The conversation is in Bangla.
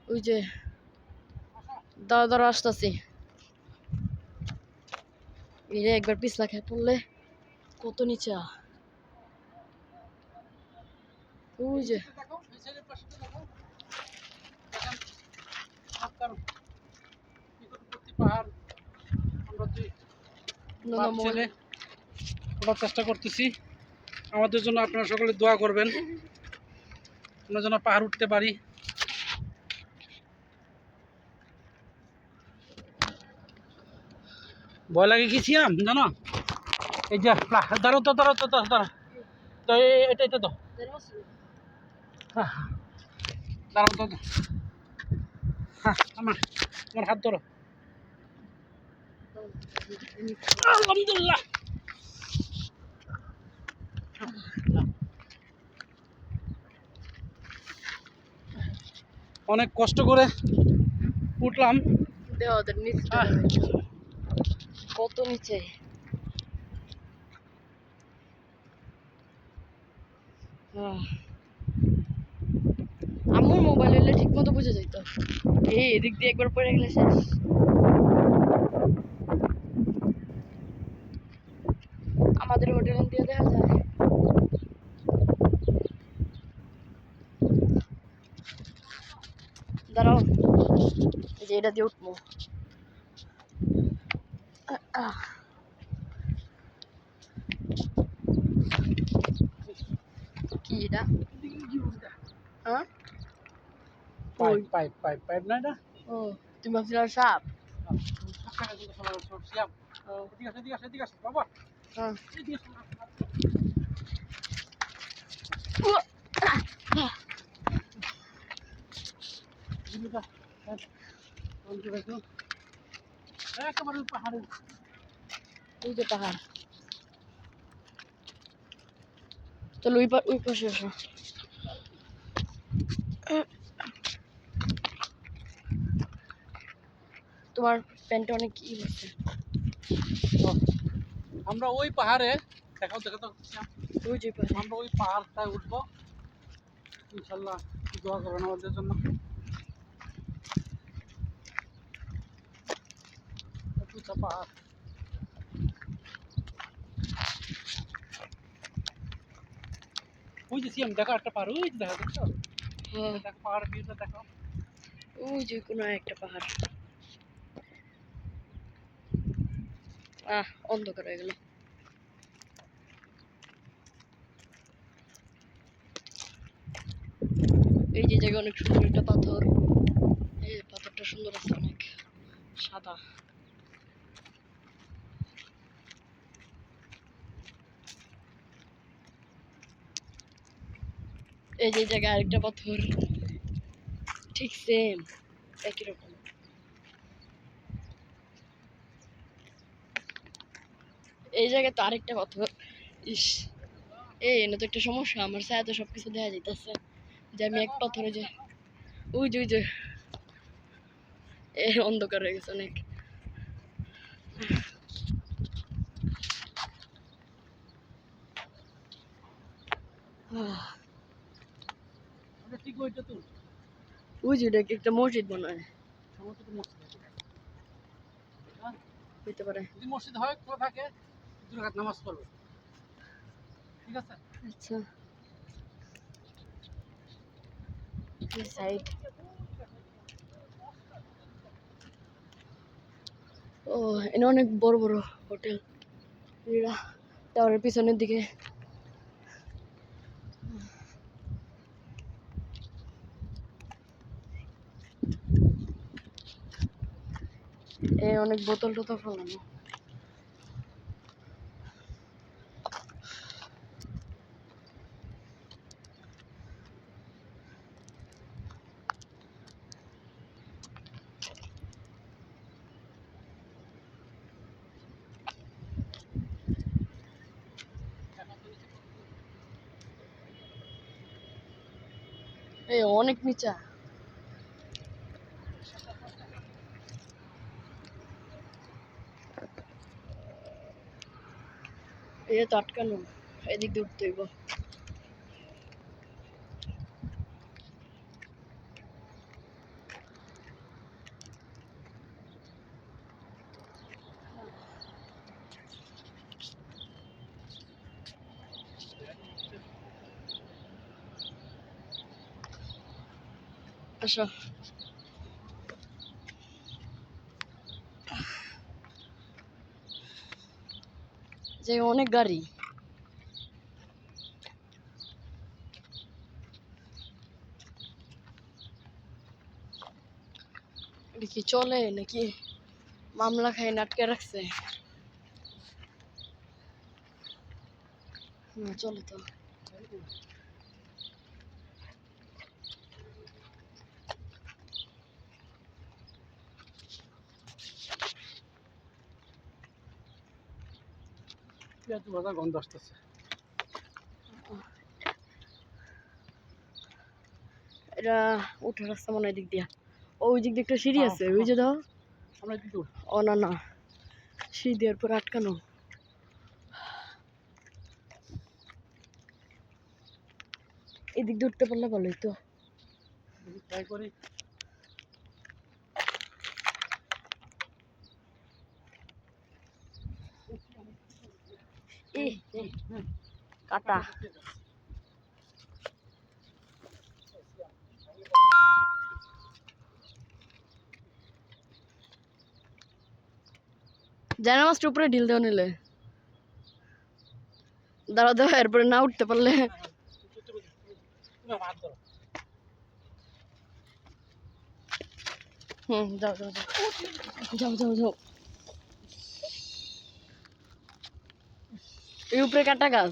ওই যে দাঁড়া দাঁড়া আসতেছি। এই যে একবার পিছলা খেয়ে পড়লে কত নিচে। ওই যে ওঠার চেষ্টা করতেছি। আমাদের জন্য আপনারা সকলে দোয়া করবেন, আমরা যেন পাহাড় উঠতে পারি। ভয় লাগে কি ছিলাম জানো? এই যে দাঁড়ো তো দাঁড়ো তো দাঁড়ো তো, এটা এটা তো দাঁড়াও তো। হ্যাঁ, আমার আমার হাত ধরো। আলহামদুলিল্লাহ। অনেক কষ্ট করে উঠলাম। ওদের নিচটা কত নিচে। আমার মোবাইল হলে ঠিক মতো বুঝে যেত। এই এদিক দিয়ে একবার পড়ে গেলে শেষ। আমাদের হোটেল দিয়ে দেখা যায়। দাঁড়াও, এই যে এটা দিয়ে উঠবো। কি এটা? হ্যাঁ, পাইপ পাইপ পাইপ পাইপ না এটা? ও তুমি ভাবছিলাম সাপ। বাবা হ্যাঁ, একেবারে পাহাড়ে। ওই যে পাহাড়। চলো ওই পাশে আসো। তোমার প্যান্টটা অনেক ই হচ্ছে। আমরা ওই পাহাড়ে দেখাও দেখাতো, ওই যে পাহাড়ে আমরা ওই পাহাড়টায় উঠবো ইনশাল্লাহ। দোয়া করবেন আমাদের জন্য। উঁচা পাহাড়। ওই যে সিএম দেখো একটা পাহাড়, ওই যে দেখা দেখছো? হ্যাঁ, দেখো পাহাড় ভিউটা দেখো। ওই যে কোনো একটা পাহাড়। অন্ধকার হয়ে গেল। এই যে জায়গায় অনেক সুন্দর একটা পাথর। এই পাথরটা সুন্দর আছে অনেক, সাদা। এই যে জায়গায় আরেকটা পাথর, ঠিক সেম একই রকম। এই জায়গায় তো আরেকটা পাথর। ইস, এই এনে তো একটা সমস্যা, আমার ছায়া তো সবকিছু দেখা যাইতেছে যে আমি এক পাথরে যে ওই যে অন্ধকার হয়ে গেছে অনেক। ঠিক ওইটা তো ওই যে এটা একটা মসজিদ মনে হয়, হইতে পারে। যদি মসজিদ হয় খোলা থাকে, 2 রাকাত নামাজ পড়বে। ঠিক আছে? আচ্ছা, সাইড। ও এখানে অনেক বড় বড় হোটেল, এরা টাওয়ারের পিছনের দিকে। অনেক বোতল টোতল ফেলানো। অনেক নিচা। এটা তো আটকানো, এদিক দিয়ে উঠতে হইব। আসো যে অনেক গাড়ি এটা কি চলে নাকি মামলা খাই আটকে রাখছে চলে তো পেঁয়াজ ভাজা গন্ধ আসতেছে। এটা উঠার রাস্তা মনে হয় দিক দিয়া ওই দিক দিয়ে একটা সিঁড়ি আছে ওই যে দাও আমরা কি করব? ও না না সিঁড়ি দেওয়ার পর আটকানো এদিক দিয়ে উঠতে পারলে ভালোই তো ট্রাই করি। কাটা জানা মাছটা উপরে ঢিল দেওয়া নিলে দাঁড়া দেওয়া এরপরে না উঠতে পারলে যাও যাও যাও যাও যাও যাও এই উপরে কাটা গাছ